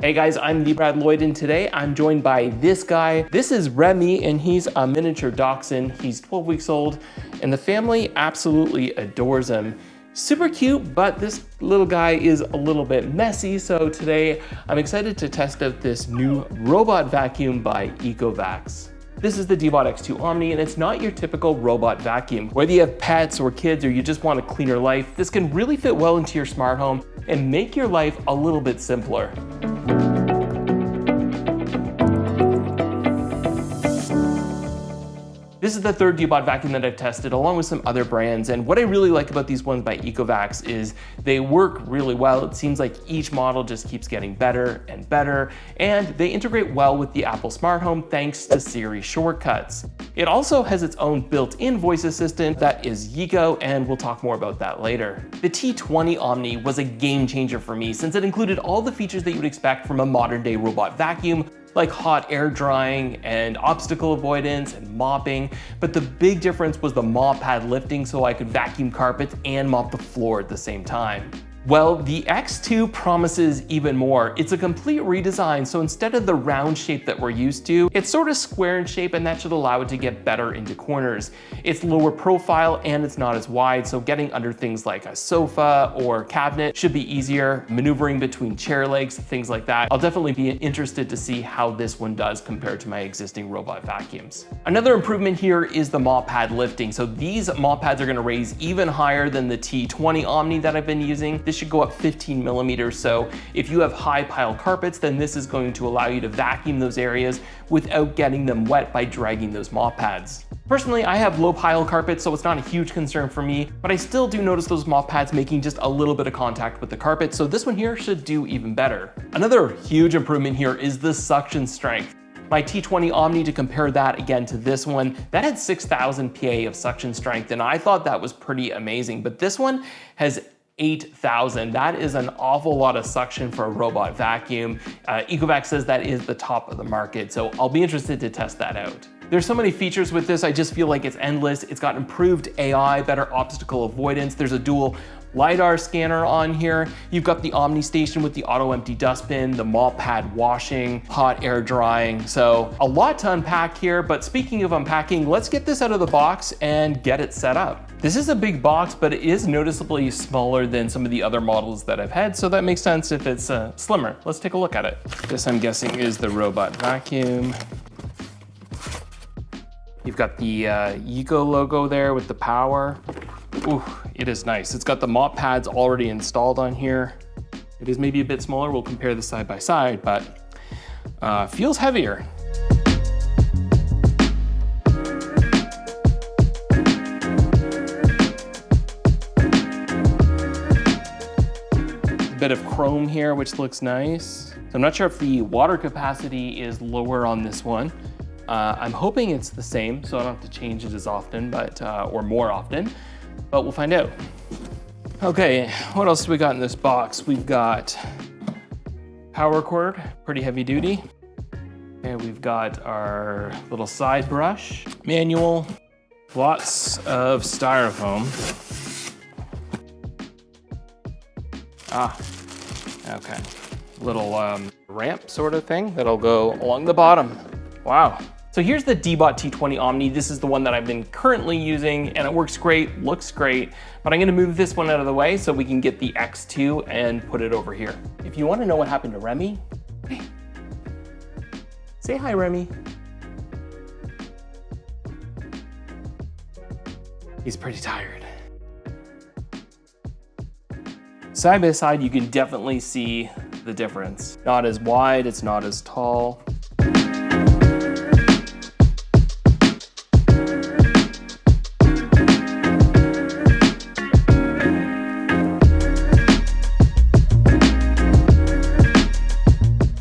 Hey guys, I'm the Brad Lloyd, and today I'm joined by this guy. This is Remy, and he's a miniature dachshund. He's 12 weeks old, and the family absolutely adores him. Super cute, but this little guy is a little bit messy, so today I'm excited to test out this new robot vacuum by EcoVacs. This is the DEEBOT X2 Omni, and it's not your typical robot vacuum. Whether you have pets or kids, or you just want a cleaner life, this can really fit well into your smart home and make your life a little bit simpler. This is the third DEEBOT vacuum that I've tested along with some other brands, and what I really like about these ones by EcoVacs is they work really well. It seems like each model just keeps getting better and better, and they integrate well with the Apple smart home thanks to Siri Shortcuts. It also has its own built-in voice assistant that is Yico, and we'll talk more about that later. The T20 Omni was a game changer for me since it included all the features that you would expect from a modern day robot vacuum, like hot air drying and obstacle avoidance and mopping, but the big difference was the mop pad lifting so I could vacuum carpets and mop the floor at the same time. Well, the X2 promises even more. It's a complete redesign, so instead of the round shape that we're used to, it's sort of square in shape, and that should allow it to get better into corners. It's lower profile and it's not as wide, so getting under things like a sofa or cabinet should be easier. Maneuvering between chair legs, things like that. I'll definitely be interested to see how this one does compared to my existing robot vacuums. Another improvement here is the mop pad lifting. So these mop pads are gonna raise even higher than the T20 Omni that I've been using. This should go up 15 millimeters, so if you have high pile carpets, then this is going to allow you to vacuum those areas without getting them wet by dragging those mop pads. Personally, I have low pile carpets, so it's not a huge concern for me, but I still do notice those mop pads making just a little bit of contact with the carpet, so this one here should do even better. Another huge improvement here is the suction strength. My T20 Omni, to compare that again to this one, that had 6,000 PA of suction strength, and I thought that was pretty amazing, but this one has 8,000. That is an awful lot of suction for a robot vacuum. EcoVacs says that is the top of the market, so I'll be interested to test that out. There's so many features with this, I just feel like it's endless. It's got improved AI, better obstacle avoidance. There's a dual LiDAR scanner on here. You've got the Omni Station with the auto empty dustbin, the mop pad washing, hot air drying. So a lot to unpack here, but speaking of unpacking, let's get this out of the box and get it set up. This is a big box, but it is noticeably smaller than some of the other models that I've had, so that makes sense if it's slimmer. Let's take a look at it. This, I'm guessing, is the robot vacuum. You've got the Yico logo there with the power. Ooh, it is nice. It's got the mop pads already installed on here. It is maybe a bit smaller. We'll compare the side by side, but feels heavier. A bit of chrome here, which looks nice. So I'm not sure if the water capacity is lower on this one. I'm hoping it's the same, so I don't have to change it as often, but or more often, but we'll find out. Okay, what else do we got in this box? We've got power cord, pretty heavy duty. And we've got our little side brush, manual, lots of styrofoam. Okay. Little ramp sort of thing that'll go along the bottom. Wow. So here's the DEEBOT T20 Omni. This is the one that I've been currently using, and it works great, looks great, but I'm gonna move this one out of the way so we can get the X2 and put it over here. If you wanna know what happened to Remy, hey, say hi, Remy. He's pretty tired. Side by side, you can definitely see the difference. Not as wide, it's not as tall.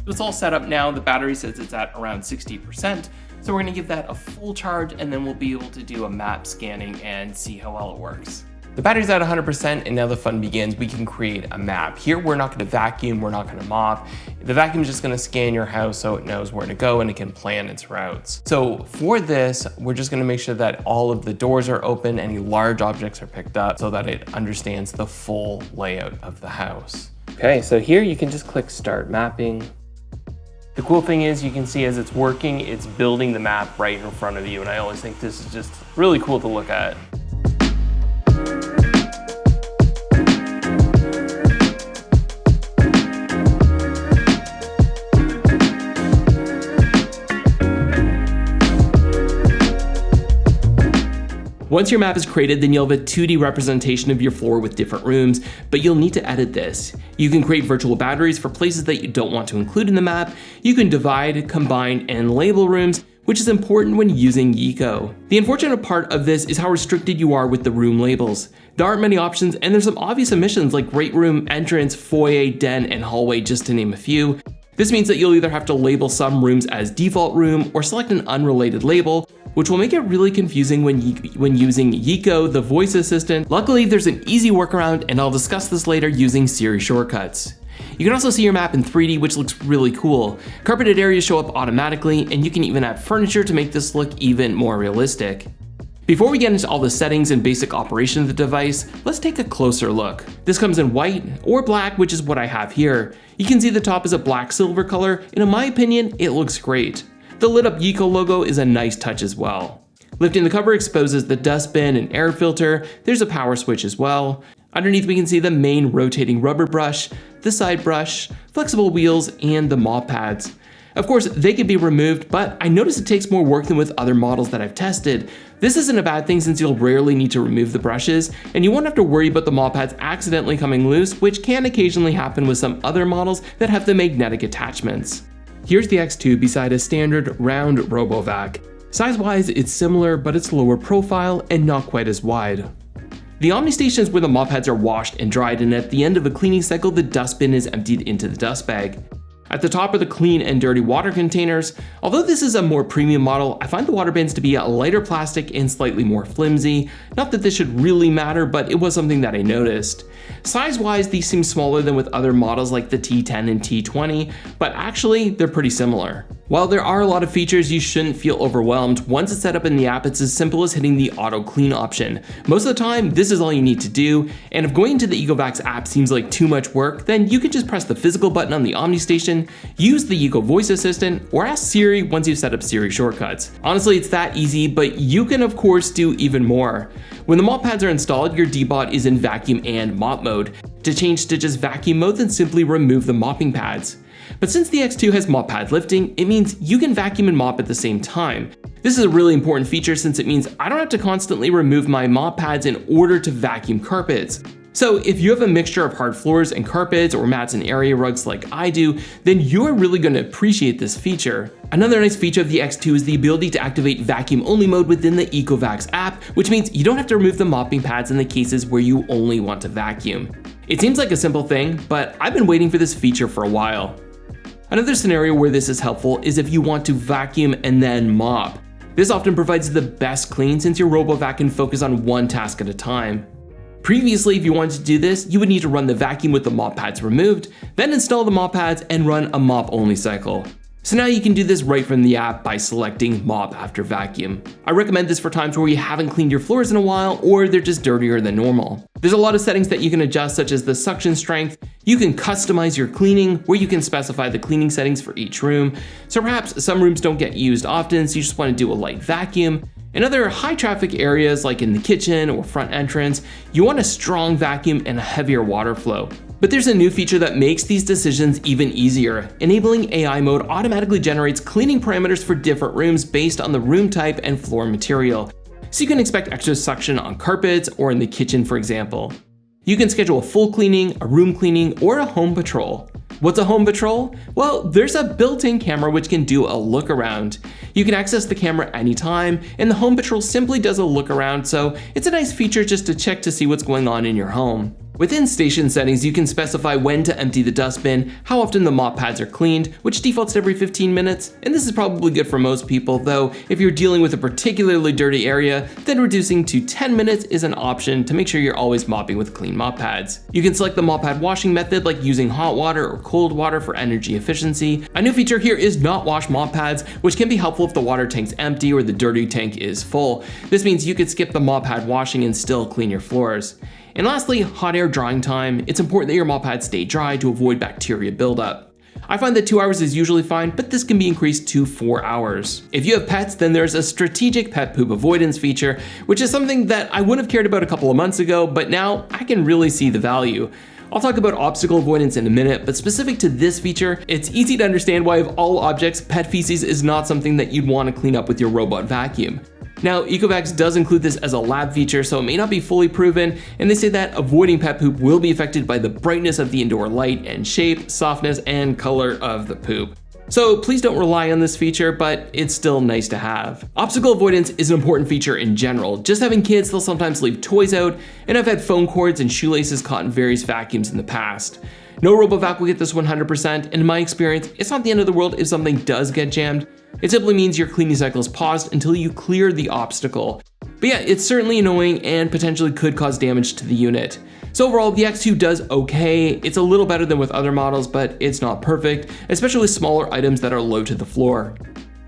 It's all set up now. The battery says it's at around 60%. So we're gonna give that a full charge, and then we'll be able to do a map scanning and see how well it works. The battery's at 100%, and now the fun begins. We can create a map. Here, we're not gonna vacuum, we're not gonna mop. The vacuum is just gonna scan your house so it knows where to go and it can plan its routes. So for this, we're just gonna make sure that all of the doors are open, any large objects are picked up so that it understands the full layout of the house. Okay, so here you can just click Start Mapping. The cool thing is you can see as it's working, it's building the map right in front of you, and I always think this is just really cool to look at. Once your map is created, then you'll have a 2D representation of your floor with different rooms, but you'll need to edit this. You can create virtual boundaries for places that you don't want to include in the map. You can divide, combine, and label rooms, which is important when using Yeeko. The unfortunate part of this is how restricted you are with the room labels. There aren't many options, and there's some obvious omissions like great room, entrance, foyer, den, and hallway, just to name a few. This means that you'll either have to label some rooms as default room or select an unrelated label, which will make it really confusing when using Yeeko, the voice assistant. Luckily, there's an easy workaround, and I'll discuss this later using Siri Shortcuts. You can also see your map in 3D, which looks really cool. Carpeted areas show up automatically, and you can even add furniture to make this look even more realistic. Before we get into all the settings and basic operation of the device, let's take a closer look. This comes in white or black, which is what I have here. You can see the top is a black silver color, and in my opinion, it looks great. The lit up Yeeko logo is a nice touch as well. Lifting the cover exposes the dustbin and air filter. There's a power switch as well. Underneath we can see the main rotating rubber brush, the side brush, flexible wheels, and the mop pads. Of course, they can be removed, but I notice it takes more work than with other models that I've tested. This isn't a bad thing since you'll rarely need to remove the brushes, and you won't have to worry about the mop pads accidentally coming loose, which can occasionally happen with some other models that have the magnetic attachments. Here's the X2 beside a standard round RoboVac. Size-wise, it's similar, but it's lower profile and not quite as wide. The Omni station is where the mop pads are washed and dried, and at the end of a cleaning cycle, the dustbin is emptied into the dust bag. At the top are the clean and dirty water containers. Although this is a more premium model, I find the water bins to be a lighter plastic and slightly more flimsy. Not that this should really matter, but it was something that I noticed. Size-wise, these seem smaller than with other models like the T10 and T20, but actually, they're pretty similar. While there are a lot of features, you shouldn't feel overwhelmed. Once it's set up in the app, it's as simple as hitting the auto clean option. Most of the time, this is all you need to do, and if going into the RoboVac app seems like too much work, then you can just press the physical button on the Omni station, use the Yeeko voice assistant, or ask Siri once you've set up Siri Shortcuts. Honestly, it's that easy, but you can of course do even more. When the mop pads are installed, your DEEBOT is in vacuum and mop mode. To change to just vacuum mode, then simply remove the mopping pads. But since the X2 has mop pad lifting, it means you can vacuum and mop at the same time. This is a really important feature since it means I don't have to constantly remove my mop pads in order to vacuum carpets. So if you have a mixture of hard floors and carpets or mats and area rugs like I do, then you're really going to appreciate this feature. Another nice feature of the X2 is the ability to activate vacuum only mode within the RoboVac app, which means you don't have to remove the mopping pads in the cases where you only want to vacuum. It seems like a simple thing, but I've been waiting for this feature for a while. Another scenario where this is helpful is if you want to vacuum and then mop. This often provides the best clean since your RoboVac can focus on one task at a time. Previously, if you wanted to do this, you would need to run the vacuum with the mop pads removed, then install the mop pads and run a mop only cycle. So now you can do this right from the app by selecting mop after vacuum. I recommend this for times where you haven't cleaned your floors in a while or they're just dirtier than normal. There's a lot of settings that you can adjust, such as the suction strength. You can customize your cleaning, where you can specify the cleaning settings for each room. So perhaps some rooms don't get used often, so you just want to do a light vacuum. In other high traffic areas like in the kitchen or front entrance, you want a strong vacuum and a heavier water flow. But there's a new feature that makes these decisions even easier. Enabling AI mode automatically generates cleaning parameters for different rooms based on the room type and floor material. So you can expect extra suction on carpets or in the kitchen, for example. You can schedule a full cleaning, a room cleaning, or a home patrol. What's a home patrol? Well, there's a built-in camera which can do a look around. You can access the camera anytime, and the home patrol simply does a look around, so it's a nice feature just to check to see what's going on in your home. Within station settings, you can specify when to empty the dustbin, how often the mop pads are cleaned, which defaults to every 15 minutes, and this is probably good for most people, though if you're dealing with a particularly dirty area, then reducing to 10 minutes is an option to make sure you're always mopping with clean mop pads. You can select the mop pad washing method like using hot water or cold water for energy efficiency. A new feature here is not wash mop pads, which can be helpful if the water tank's empty or the dirty tank is full. This means you could skip the mop pad washing and still clean your floors. And lastly, hot air drying time. It's important that your mop pads stay dry to avoid bacteria buildup. I find that 2 hours is usually fine, but this can be increased to 4 hours. If you have pets, then there's a strategic pet poop avoidance feature, which is something that I wouldn't have cared about a couple of months ago, but now I can really see the value. I'll talk about obstacle avoidance in a minute, but specific to this feature, it's easy to understand why of all objects, pet feces is not something that you'd want to clean up with your robot vacuum. Now, EcoVacs does include this as a lab feature, so it may not be fully proven, and they say that avoiding pet poop will be affected by the brightness of the indoor light and shape, softness, and color of the poop. So please don't rely on this feature, but it's still nice to have. Obstacle avoidance is an important feature in general. Just having kids, they'll sometimes leave toys out, and I've had phone cords and shoelaces caught in various vacuums in the past. No RoboVac will get this 100%, and in my experience, it's not the end of the world if something does get jammed. It simply means your cleaning cycle is paused until you clear the obstacle. But yeah, it's certainly annoying and potentially could cause damage to the unit. So overall, the X2 does okay. It's a little better than with other models, but it's not perfect, especially with smaller items that are low to the floor.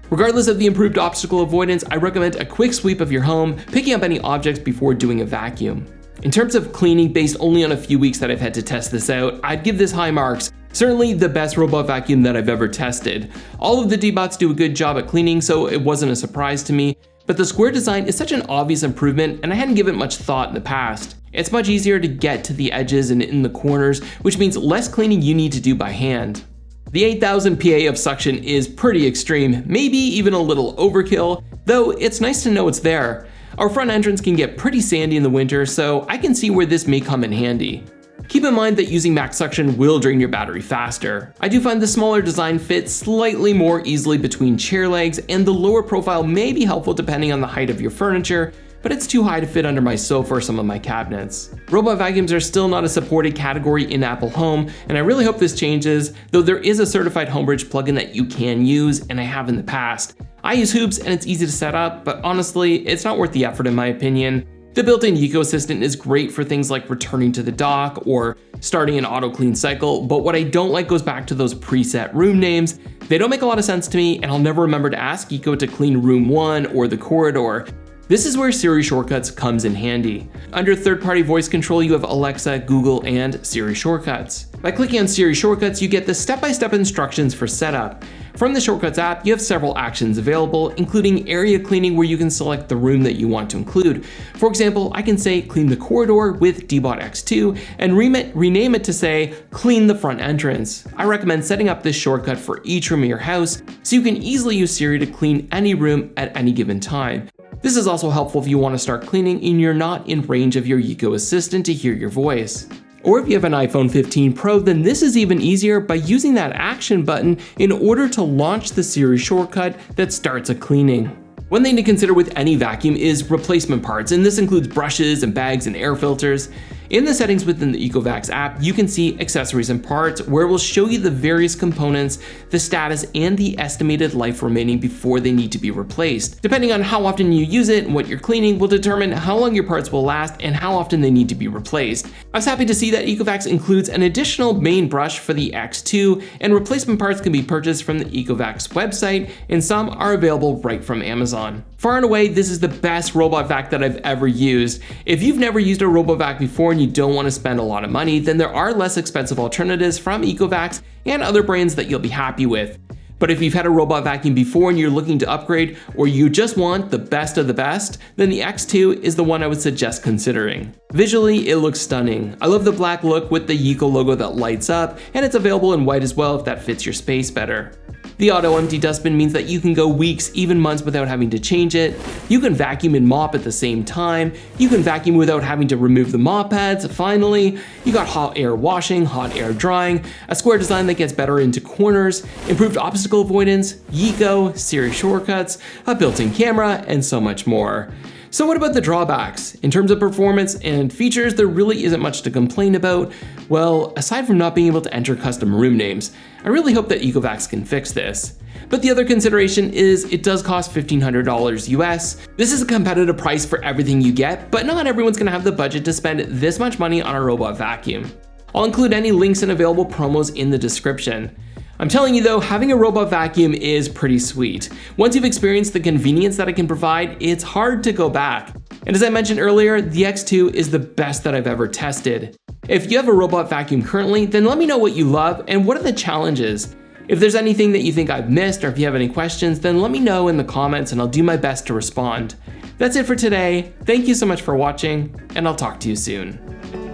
Regardless of the improved obstacle avoidance, I recommend a quick sweep of your home, picking up any objects before doing a vacuum. In terms of cleaning, based only on a few weeks that I've had to test this out, I'd give this high marks. Certainly the best robot vacuum that I've ever tested. All of the DEEBOTs do a good job at cleaning, so it wasn't a surprise to me, but the square design is such an obvious improvement, and I hadn't given it much thought in the past. It's much easier to get to the edges and in the corners, which means less cleaning you need to do by hand. The 8000 PA of suction is pretty extreme, maybe even a little overkill, though it's nice to know it's there. Our front entrance can get pretty sandy in the winter, so I can see where this may come in handy. Keep in mind that using max suction will drain your battery faster. I do find the smaller design fits slightly more easily between chair legs, and the lower profile may be helpful depending on the height of your furniture, but it's too high to fit under my sofa or some of my cabinets. Robot vacuums are still not a supported category in Apple Home, and I really hope this changes, though there is a certified Homebridge plugin that you can use, and I have in the past. I use Hoops and it's easy to set up, but honestly, it's not worth the effort in my opinion. The built-in Eco Assistant is great for things like returning to the dock or starting an auto clean cycle, but what I don't like goes back to those preset room names. They don't make a lot of sense to me, and I'll never remember to ask Eco to clean room 1 or the corridor. This is where Siri Shortcuts comes in handy. Under third-party voice control, you have Alexa, Google, and Siri Shortcuts. By clicking on Siri Shortcuts, you get the step-by-step instructions for setup. From the Shortcuts app, you have several actions available, including area cleaning where you can select the room that you want to include. For example, I can say clean the corridor with DEEBOT X2 and rename it to say clean the front entrance. I recommend setting up this shortcut for each room in your house so you can easily use Siri to clean any room at any given time. This is also helpful if you want to start cleaning and you're not in range of your Eco Assistant to hear your voice. Or if you have an iPhone 15 Pro, then this is even easier by using that action button in order to launch the Siri shortcut that starts a cleaning. One thing to consider with any vacuum is replacement parts, and this includes brushes and bags and air filters. In the settings within the EcoVacs app, you can see accessories and parts where it will show you the various components, the status, and the estimated life remaining before they need to be replaced. Depending on how often you use it and what you're cleaning will determine how long your parts will last and how often they need to be replaced. I was happy to see that EcoVacs includes an additional main brush for the X2, and replacement parts can be purchased from the EcoVacs website, and some are available right from Amazon. Far and away, this is the best robot vac that I've ever used. If you've never used a RoboVac before and you don't want to spend a lot of money, then there are less expensive alternatives from EcoVacs and other brands that you'll be happy with. But if you've had a robot vacuum before and you're looking to upgrade, or you just want the best of the best, then the X2 is the one I would suggest considering. Visually, it looks stunning. I love the black look with the Eco logo that lights up, and it's available in white as well if that fits your space better. The auto empty dustbin means that you can go weeks, even months without having to change it. You can vacuum and mop at the same time. You can vacuum without having to remove the mop pads. Finally, you got hot air washing, hot air drying, a square design that gets better into corners, improved obstacle avoidance, Eco, Siri shortcuts, a built-in camera, and so much more. So what about the drawbacks? In terms of performance and features, there really isn't much to complain about. Well, aside from not being able to enter custom room names, I really hope that EcoVacs can fix this. But the other consideration is it does cost $1,500 US. This is a competitive price for everything you get, but not everyone's gonna have the budget to spend this much money on a robot vacuum. I'll include any links and available promos in the description. I'm telling you though, having a robot vacuum is pretty sweet. Once you've experienced the convenience that it can provide, it's hard to go back. And as I mentioned earlier, the X2 is the best that I've ever tested. If you have a robot vacuum currently, then let me know what you love and what are the challenges. If there's anything that you think I've missed, or if you have any questions, then let me know in the comments and I'll do my best to respond. That's it for today. Thank you so much for watching, and I'll talk to you soon.